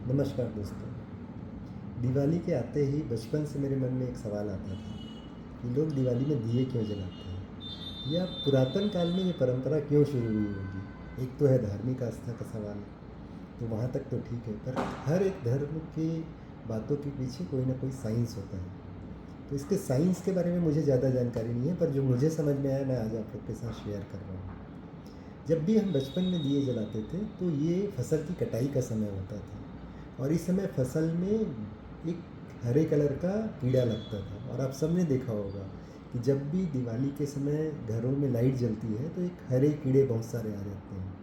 नमस्कार दोस्तों। दिवाली के आते ही बचपन से मेरे मन में एक सवाल आता था कि लोग दिवाली में दिए क्यों जलाते हैं, या पुरातन काल में ये परंपरा क्यों शुरू हुई होगी। एक तो है धार्मिक आस्था का सवाल, तो वहाँ तक तो ठीक है, पर हर एक धर्म की बातों के पीछे कोई ना कोई साइंस होता है। तो इसके साइंस के बारे में मुझे ज़्यादा जानकारी नहीं है, पर जो मुझे समझ में आया मैं आज आप लोग के साथ शेयर कर रहा हूँ। जब भी हम बचपन में दिए जलाते थे तो ये फसल की कटाई का समय होता था, और इस समय फसल में एक हरे कलर का कीड़ा लगता था। और आप सबने देखा होगा कि जब भी दिवाली के समय घरों में लाइट जलती है तो एक हरे कीड़े बहुत सारे आ जाते हैं।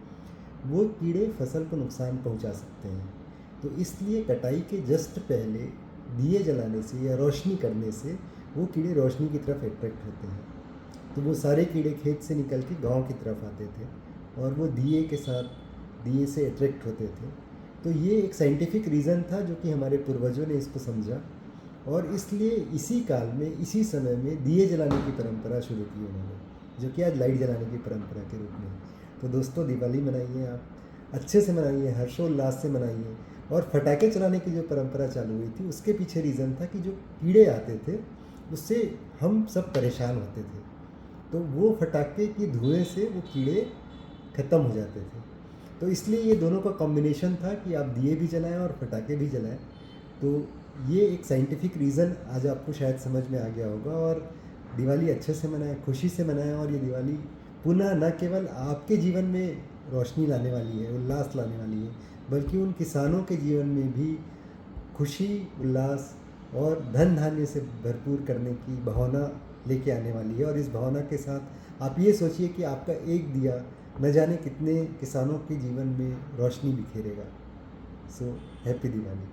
वो कीड़े फसल को नुकसान पहुंचा सकते हैं। तो इसलिए कटाई के जस्ट पहले दिए जलाने से या रोशनी करने से वो कीड़े रोशनी की तरफ अट्रैक्ट होते हैं। तो वो सारे कीड़े खेत से निकल के गांव की तरफ आते थे और वो दिए के साथ दिए से अट्रैक्ट होते थे। तो ये एक साइंटिफिक रीज़न था जो कि हमारे पूर्वजों ने इसको समझा, और इसलिए इसी काल में इसी समय में दिए जलाने की परंपरा शुरू की उन्होंने, जो कि आज लाइट जलाने की परंपरा के रूप में है। तो दोस्तों, दिवाली मनाइए, आप अच्छे से मनाइए, हर्षोल्लास से मनाइए। और फटाखे चलाने की जो परंपरा चालू हुई थी उसके पीछे रीज़न था कि जो कीड़े आते थे उससे हम सब परेशान होते थे। तो वो फटाके की धुएं से वो कीड़े ख़त्म हो जाते थे। तो इसलिए ये दोनों का कॉम्बिनेशन था कि आप दिए भी जलाएं और फटाके भी जलाएं। तो ये एक साइंटिफिक रीज़न आज आपको शायद समझ में आ गया होगा। और दिवाली अच्छे से मनाएं, खुशी से मनाएं, और ये दिवाली पुनः न केवल आपके जीवन में रोशनी लाने वाली है, उल्लास लाने वाली है, बल्कि उन किसानों के जीवन में भी खुशी, उल्लास और धन धान्य से भरपूर करने की भावना लेके आने वाली है। और इस भावना के साथ आप ये सोचिए कि आपका एक दिया न जाने कितने किसानों के जीवन में रोशनी बिखेरेगा। So happy Diwali.